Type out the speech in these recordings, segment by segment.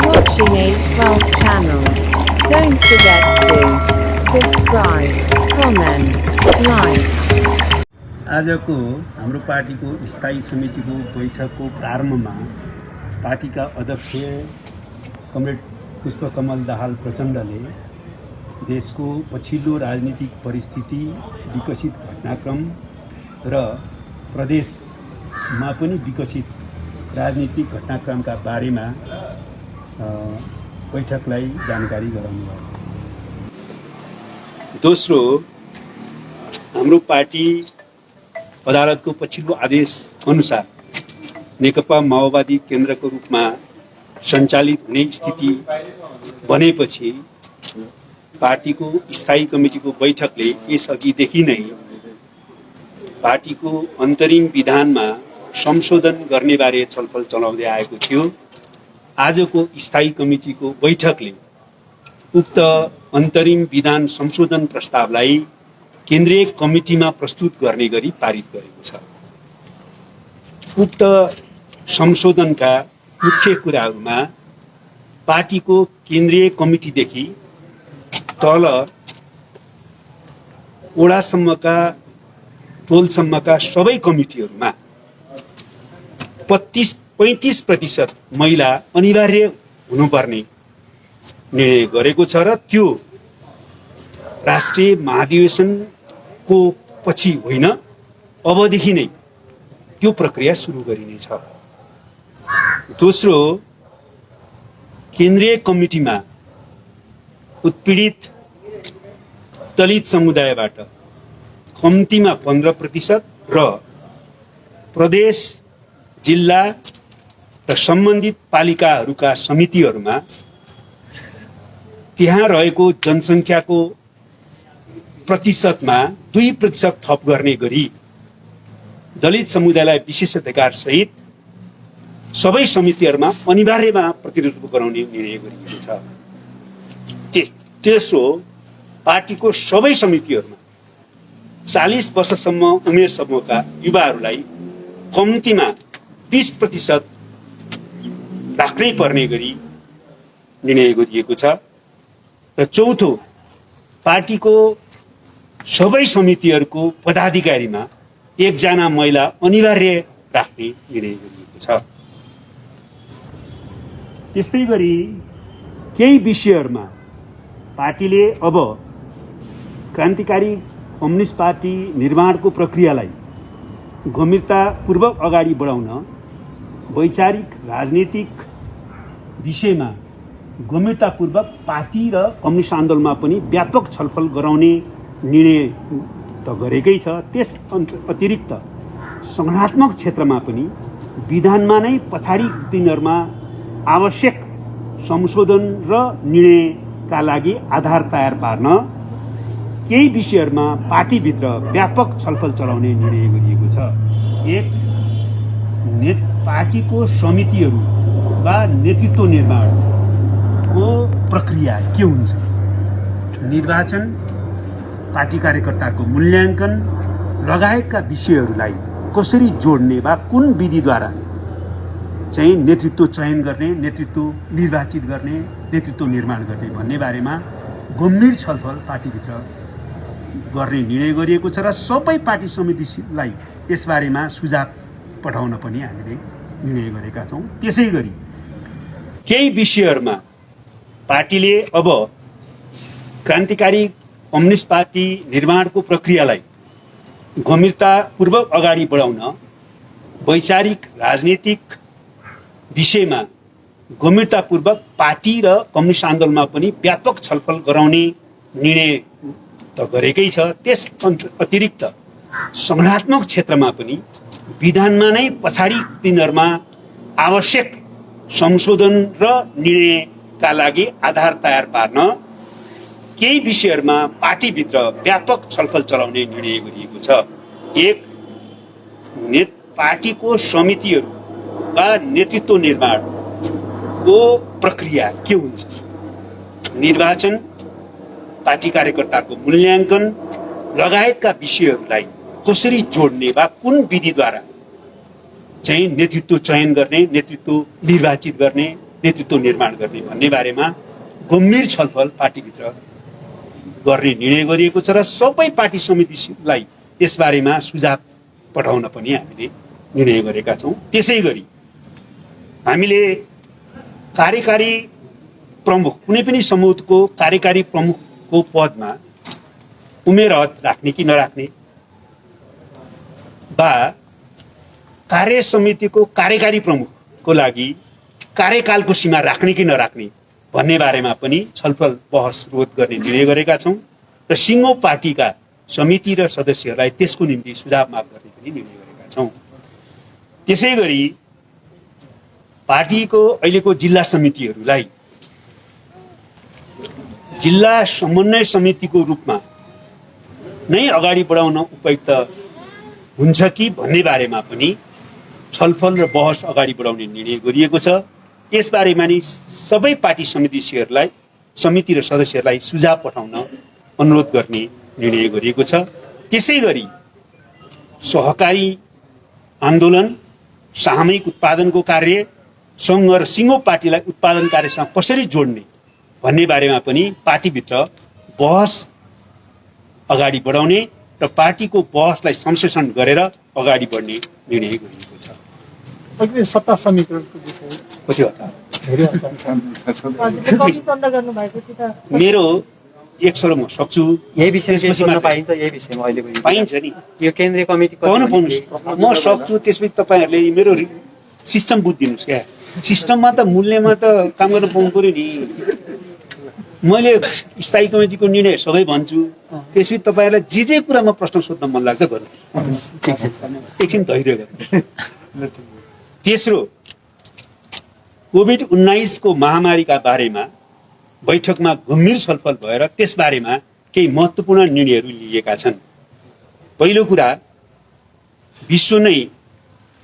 watching A12 channel. Don't forget to subscribe, comment, like. आजको हाम्रो पार्टीको स्थायी समितिको बैठकको प्रारम्भमा पार्टीका अध्यक्ष कमरेड पुष्पकमल दाहाल प्रचण्डले देशको पछिल्लो राजनीतिक परिस्थिति, विकसित घटनाक्रम र प्रदेशमा पनि विकसित राजनीतिक घटनाक्रमका बारेमा बैठकलाई जानकारी गराउनुभयो। दोस्रो, हाम्रो पार्टी अदालतको पछिल्लो आदेश अनुसार नेकपा माओवादी केन्द्रको रूपमा सञ्चालित हुने स्थिति बनेपछि पार्टीको स्थायी कमिटीको बैठकले यसअघिदेखि नै पार्टीको अन्तरिम विधानमा संशोधन गर्ने बारे छलफल चलाउँदै आएको थियो। आजको स्थायी कमिटीको बैठकले उक्त अन्तरिम विधान संशोधन प्रस्तावलाई केन्द्रीय कमिटीमा प्रस्तुत गर्ने गरी पारित गरेको छ। उक्त संशोधनका मुख्य कुराहरूमा पार्टीको केन्द्रीय कमिटीदेखि तल वडासम्मका टोलसम्मका सबै कमिटीहरूमा 35% महिला अनिवार्य हुनुपर्ने निर्णय गरेको छ र त्यो राष्ट्रिय महाधिवेशनको पछि होइन, अबदेखि नै त्यो प्रक्रिया सुरु गरिनेछ। दोस्रो, केन्द्रीय कमिटीमा उत्पीडित दलित समुदायबाट कम्तीमा 15% र प्रदेश, जिल्ला र सम्बन्धित पालिकाहरूका समितिहरूमा त्यहाँ रहेको जनसङ्ख्याको प्रतिशतमा 2% थप गर्ने गरी दलित समुदायलाई विशेषाधिकार सहित सबै समितिहरूमा अनिवार्यमा प्रतिनिधित्व गराउने निर्णय गरिएको छ। तेस्रो, पार्टीको सबै समितिहरूमा 40 वर्षसम्म उमेर समूहका युवाहरूलाई कम्तीमा 20% राख्नै पर्ने गरी निर्णय गरिएको छ। र चौथो, पार्टीको सबै समितिहरूको पदाधिकारीमा 1 जना महिला अनिवार्य राख्ने निर्णय गरिएको छ। त्यस्तै गरी केही विषयहरूमा पार्टीले अब क्रान्तिकारी कम्युनिस्ट पार्टी निर्माणको प्रक्रियालाई गम्भीरतापूर्वक अगाडि बढाउन वैचारिक राजनीतिक विषयमा गम्भीरतापूर्वक पार्टी र कम्युनिस्ट आन्दोलनमा पनि व्यापक छलफल गराउने निर्णय त गरेकै छ। त्यस अतिरिक्त संगठनात्मक क्षेत्रमा पनि विधानमा नै पछाडि दिनहरूमा आवश्यक संशोधन र निर्णयका लागि आधार तयार पार्न केही विषयहरूमा पार्टीभित्र व्यापक छलफल चलाउने निर्णय गरिएको छ। एक, पार्टीको समितिहरू वा नेतृत्व निर्माणको प्रक्रिया के हुन्छ, निर्वाचन, पार्टी कार्यकर्ताको मूल्याङ्कन लगायतका विषयहरूलाई कसरी जोड्ने वा कुन विधिद्वारा चाहिँ नेतृत्व चयन गर्ने, नेतृत्व निर्वाचित गर्ने, नेतृत्व निर्माण गर्ने भन्ने बारेमा गम्भीर छलफल पार्टीभित्र गर्ने निर्णय गरिएको छ र सबै पार्टी समितिलाई यसबारेमा सुझाव पठाउन पनि हामीले निर्णय गरेका छौँ। त्यसै गरी केही विषयहरूमा पार्टीले अब क्रान्तिकारी कम्युनिस्ट पार्टी निर्माणको प्रक्रियालाई गम्भीरतापूर्वक अगाडि बढाउन वैचारिक राजनीतिक विषयमा गम्भीरतापूर्वक पार्टी र कम्युनिस्ट आन्दोलनमा पनि व्यापक छलफल गराउने निर्णय त गरेकै छ। त्यस अतिरिक्त संगठनात्मक क्षेत्रमा पनि विधानमा नै पछाडि दिनहरूमा आवश्यक संशोधन र निर्णयका लागि आधार तयार पार्न केही विषयहरूमा पार्टीभित्र व्यापक छलफल चलाउने निर्णय गरिएको छ। एक, पार्टीको समितिहरू वा नेतृत्व निर्माणको प्रक्रिया के हुन्छ, निर्वाचन, पार्टी कार्यकर्ताको मूल्याङ्कन लगायतका विषयहरूलाई कसरी जोड्ने वा कुन विधिद्वारा चाहिँ नेतृत्व चयन गर्ने, नेतृत्व निर्वाचित गर्ने, नेतृत्व निर्माण गर्ने भन्ने बारेमा गम्भीर छलफल पार्टीभित्र गर्ने निर्णय गरिएको छ र सबै पार्टी समितिलाई यसबारेमा सुझाव पठाउन पनि हामीले निर्णय गरेका छौँ। त्यसै गरी हामीले कार्यकारी प्रमुख कुनै पनि समूहको कार्यकारी प्रमुखको पदमा उमेर हद राख्ने कि नराख्ने वा कार्य समितिको कार्यकारी प्रमुखको लागि कार्यकालको सीमा राख्ने कि नराख्ने भन्ने बारेमा पनि छलफल बहस रोध गर्ने निर्णय गरेका छौँ र सिङ्गो पार्टीका समिति र सदस्यहरूलाई त्यसको निम्ति सुझाव माग गर्ने पनि निर्णय गरेका छौँ। त्यसै गरी पार्टीको अहिलेको जिल्ला समितिहरूलाई जिल्ला समन्वय समितिको रूपमा नै अगाडि बढाउन उपयुक्त हुन्छ कि भन्ने बारेमा पनि छलफल र बहस अगाडि बढाउने निर्णय गरिएको छ। यसबारेमा नि सबै पार्टी समिति र सदस्यहरूलाई सुझाव पठाउन अनुरोध गर्ने निर्णय गरिएको छ। त्यसै गरी सहकारी आन्दोलन सामूहिक उत्पादनको कार्य सङ्घ र सिङ्गो पार्टीलाई उत्पादन कार्यसँग कसरी जोड्ने भन्ने बारेमा पनि पार्टीभित्र बहस अगाडि बढाउने र पार्टीको बहसलाई संश्लेषण गरेर अगाडि बढ्ने निर्णय गरिएको छ। अघि सत्ता समितिहरूको विषय मेरो एक सरो म सक्छु यही विषयमा पाइन्छ, यही विषयमा अहिले पाइन्छ नि यो केन्द्रीय कमिटी म सक्छु। त्यसपछि तपाईँहरूले मेरो सिस्टम बुझिदिनुहोस् क्या। सिस्टममा त मूल्यमा त काम गर्न पाउनु पर्यो नि। मैले स्थायी कमिटीको निर्णय सबै भन्छु, त्यसपछि तपाईँहरूलाई जे कुरामा प्रश्न सोध्न मन लाग्छ गर्नु। एकछिन धैर्य गर्नु। तेस्रो, कोभिड-19 को महामारीका बारेमा बैठकमा गम्भीर छलफल भएर त्यसबारेमा केही महत्त्वपूर्ण निर्णयहरू लिएका छन्। पहिलो कुरा, विश्व नै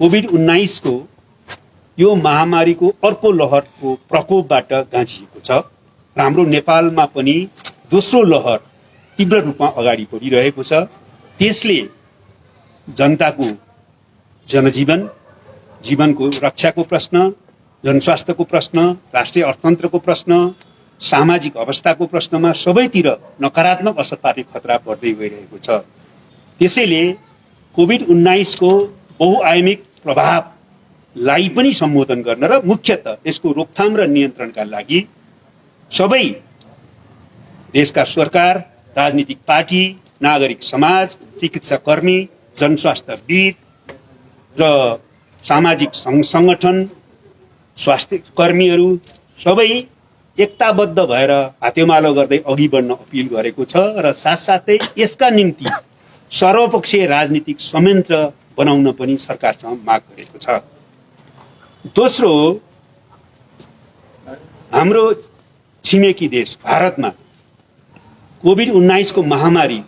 कोभिड-19 को यो महामारीको अर्को लहरको प्रकोपबाट गाँजिएको छ र हाम्रो नेपालमा पनि दोस्रो लहर तीव्र रूपमा अगाडि बढिरहेको छ। त्यसले जनताको जीवनको रक्षाको प्रश्न, जनस्वास्थ्यको प्रश्न, राष्ट्रिय अर्थतन्त्रको प्रश्न, सामाजिक अवस्थाको प्रश्नमा सबैतिर नकारात्मक असर पार्ने खतरा बढ्दै गइरहेको छ। त्यसैले कोभिड-19 को बहुआयामिक प्रभावलाई पनि सम्बोधन गर्न र मुख्यतः यसको रोकथाम र नियन्त्रणका लागि सबै देशका सरकार, राजनीतिक पार्टी, नागरिक समाज, चिकित्सा कर्मी, जनस्वास्थ्यविद र सामाजिक सङ्गठन, स्वास्थ्य कर्मीहरू सबै एकताबद्ध भएर हातेमालो गर्दै अघि बढ्न अपिल गरेको छ र साथसाथै यसका निम्ति सर्वपक्षीय राजनीतिक संयन्त्र बनाउन पनि सरकारसँग माग गरेको छ। दोस्रो, हाम्रो छिमेकी देश भारतमा कोभिड-19 को महामारी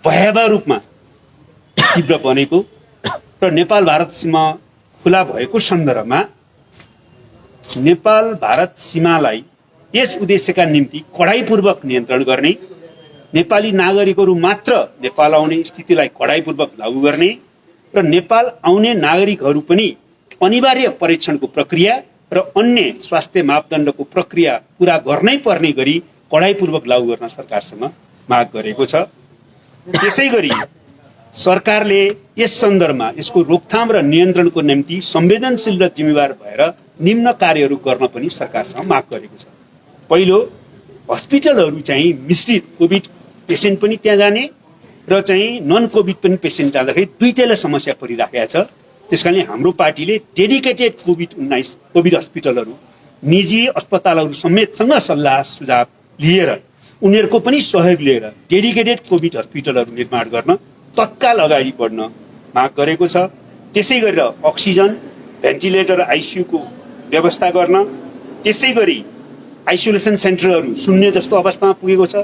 भयावह रूपमा तीव्र बनेको र नेपाल भारत सीमा खुला भएको सन्दर्भमा नेपाल भारत सीमालाई यस उद्देश्यका निम्ति कडाइपूर्वक नियन्त्रण गर्ने, नेपाली नागरिकहरू मात्र नेपाल आउने स्थितिलाई कडाइपूर्वक लागू गर्ने र नेपाल आउने नागरिकहरू पनि अनिवार्य परीक्षणको प्रक्रिया र अन्य स्वास्थ्य मापदण्डको प्रक्रिया पूरा गर्नै पर्ने गरी कडाइपूर्वक लागू गर्न सरकारसँग माग गरेको छ। त्यसै गरी सरकारले यस सन्दर्भमा यसको रोकथाम र नियन्त्रणको निम्ति संवेदनशील र जिम्मेवार भएर निम्न कार्यहरू गर्न पनि सरकारसँग माग गरेको छ। पहिलो, हस्पिटलहरू चाहिँ मिश्रित कोभिड पेसेन्ट पनि त्यहाँ जाने र चाहिँ नन कोभिड पनि पेसेन्ट जाँदाखेरि दुईटैलाई समस्या परिराखेको छ। त्यसकारणले हाम्रो पार्टीले डेडिकेटेड कोभिड हस्पिटलहरू, निजी अस्पतालहरू समेतसँग सल्लाह सुझाव लिएर उनीहरूको पनि सहयोग लिएर डेडिकेटेड कोभिड हस्पिटलहरू निर्माण गर्न तत्काल अगाडि बढ्न माग गरेको छ। त्यसै गरेर अक्सिजन, भेन्टिलेटर, आइसियू को व्यवस्था गर्न, त्यसै गरी आइसोलेसन सेन्टरहरू शून्य जस्तो अवस्थामा पुगेको छ,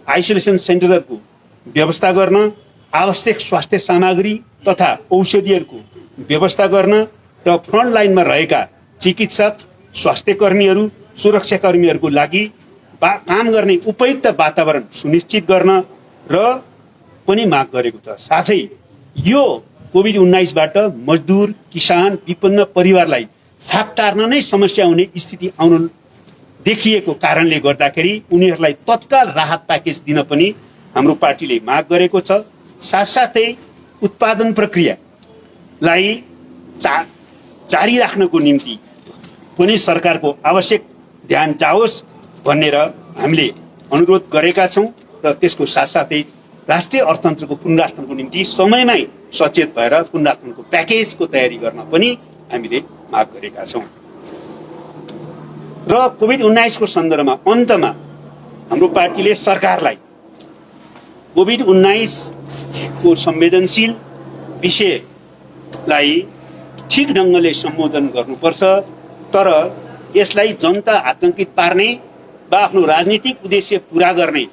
आइसोलेसन सेन्टरहरूको व्यवस्था गर्न, आवश्यक स्वास्थ्य सामग्री तथा औषधिहरूको व्यवस्था गर्न र फ्रन्ट लाइनमा रहेका चिकित्सक, स्वास्थ्य कर्मीहरू, सुरक्षा कर्मीहरूको लागि काम गर्ने उपयुक्त वातावरण सुनिश्चित गर्न र पनि माग गरेको छ। साथै यो कोभिड-19 बाट मजदुर, किसान, विपन्न परिवारलाई छाप टार्न नै समस्या हुने स्थिति आउनु देखिएको कारणले गर्दाखेरि उनीहरूलाई तत्काल राहत प्याकेज दिन पनि हाम्रो पार्टीले माग गरेको छ। साथसाथै उत्पादन प्रक्रियालाई जारी राख्नको निम्ति पनि सरकारको आवश्यक ध्यान जाओस् भनेर हामीले अनुरोध गरेका छौँ र त्यसको साथसाथै राष्ट्रिय अर्थतन्त्रको पुनर्स्थापनको निम्ति समयमै सचेत भएर पुनर्स्थापनको प्याकेजको तयारी गर्न पनि हामीले माग गरेका छौँ। र कोभिड-19 को सन्दर्भमा अन्तमा हाम्रो पार्टीले सरकारलाई कोभिड-19 को संवेदनशील विषयलाई ठिक ढङ्गले सम्बोधन गर्नुपर्छ, तर यसलाई जनता आतंकित पार्ने वा आफ्नो राजनीतिक उद्देश्य पूरा गर्ने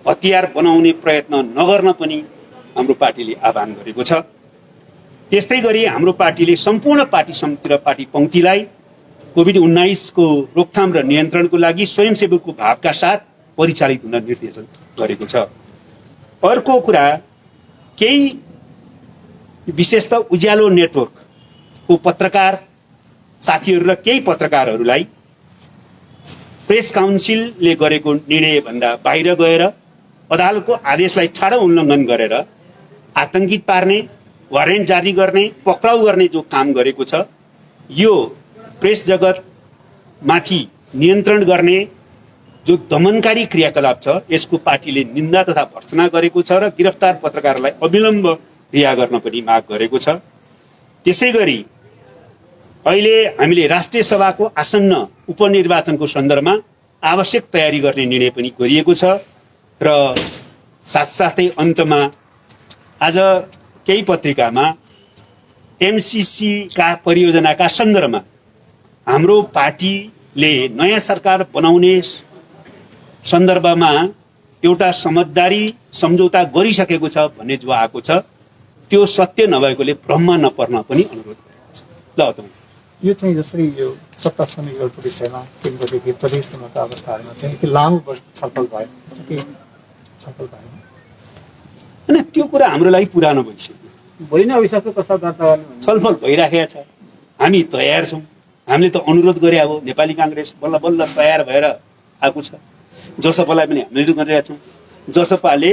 हतियार बनाउने प्रयत्न नगर्न पनि हाम्रो पार्टीले आह्वान गरेको छ। त्यस्तै गरी हाम्रो पार्टीले सम्पूर्ण पार्टी समिति र पार्टी पङ्क्तिलाई कोभिड-19 को रोकथाम र नियन्त्रणको लागि स्वयंसेवकको भावका साथ परिचालित हुन निर्देशन गरेको छ। अर्को कुरा, केही विशेष त उज्यालो नेटवर्कको पत्रकार साथीहरू र केही पत्रकारहरूलाई प्रेस काउन्सिलले गरेको निर्णय भन्दा बाहिर गएर अदालतको आदेशलाई ठाडो उल्लङ्घन गरेर आतंकित पार्ने, वारेन्ट जारी गर्ने, पक्राउ गर्ने जो काम गरेको छ, यो प्रेस जगत माथि नियन्त्रण गर्ने जो दमनकारी क्रियाकलाप छ, यसको पार्टीले निन्दा तथा भर्त्सना गरेको छ र गिरफ्तार पत्रकारलाई अविलम्ब रिहा गर्न पनि माग गरेको छ। त्यसै गरी अहिले हामीले राष्ट्रिय सभाको आसन्न उपनिर्वाचनको सन्दर्भमा आवश्यक तयारी गर्ने निर्णय पनि गरिएको छ र साथसाथै अन्तमा आज केही पत्रिकामा एमसीसी का परियोजनाका सन्दर्भमा हाम्रो पार्टीले नयाँ सरकार बनाउने सन्दर्भमा एउटा समझदारी सम्झौता गरिसकेको छ भन्ने जो आएको छ, त्यो सत्य नभएकोले भ्रममा नपर्न पनि अनुरोध गरेको छ। ल त यो चाहिँ जसरी यो सत्ता समीकरणको विषयमा केन्द्रदेखि प्रदेशसम्मका अवस्थाहरूमा चाहिँ के लामो छलफल भयो कि छलफल भएन? होइन, त्यो कुरा हाम्रो लागि पुरानो भइसक्यो। भोलि नै अविश्वासको प्रस्ताव दर्ता गर्ने छलफल भइराखेको छ, हामी तयार छौँ। हामीले त अनुरोध गरे अब नेपाली काङ्ग्रेस बल्ल बल्ल तयार भएर आएको छ। जसपालाई पनि हामीले गरिरहेका छौँ। जसपाले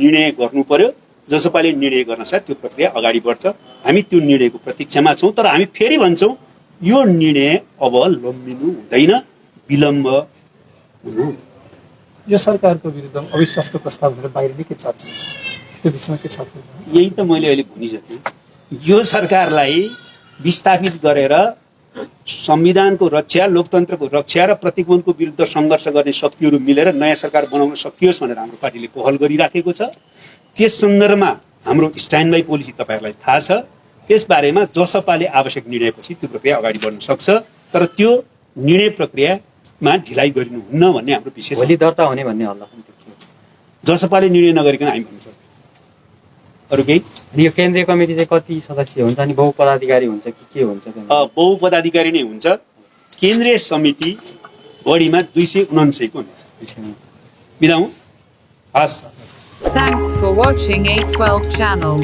निर्णय गर्नु पर्यो, जसपाले निर्णय गर्न साथ त्यो प्रक्रिया अगाडि बढ्छ। हामी त्यो निर्णयको प्रतीक्षामा छौँ, तर हामी फेरि भन्छौँ यो निर्णय अब लम्बिनु हुँदैन, विलम्ब हुनु। यो सरकारको विरुद्ध अविश्वासको प्रस्ताव भनेर बाहिर नै के चर्चा त्यो विषयमा के छ? यही त मैले अहिले भनिसकेँ। यो सरकारलाई विस्थापित गरेर संविधानको रक्षा, लोकतन्त्रको रक्षा र प्रतिबन्धको विरुद्ध सङ्घर्ष गर्ने शक्तिहरू मिलेर नयाँ सरकार बनाउन सकियोस् भनेर हाम्रो पार्टीले पहल गरिराखेको छ। त्यस सन्दर्भमा हाम्रो स्ट्यान्ड बाई पोलिसी तपाईँहरूलाई थाहा छ। त्यसबारेमा जसपाले आवश्यक निर्णयपछि त्यो प्रक्रिया अगाडि बढ्न सक्छ, तर त्यो निर्णय प्रक्रियामा ढिलाइ गरिनुहुन्न भन्ने हाम्रो विशेष। भोलि दर्ता हुने भन्ने हल्ला पनि थियो। जसपाले निर्णय नगरिकन हामी भन्न सक्छौँ। अरू केही? यो केन्द्रीय कमिटी चाहिँ कति सदस्य हुन्छ अनि बहुपदाधिकारी हुन्छ कि के हुन्छ? बहुपदाधिकारी नै हुन्छ। केन्द्रीय समिति बढीमा 249 को हुन्छ। बिदा हुँ। हस्। Thanks for watching A12 channel.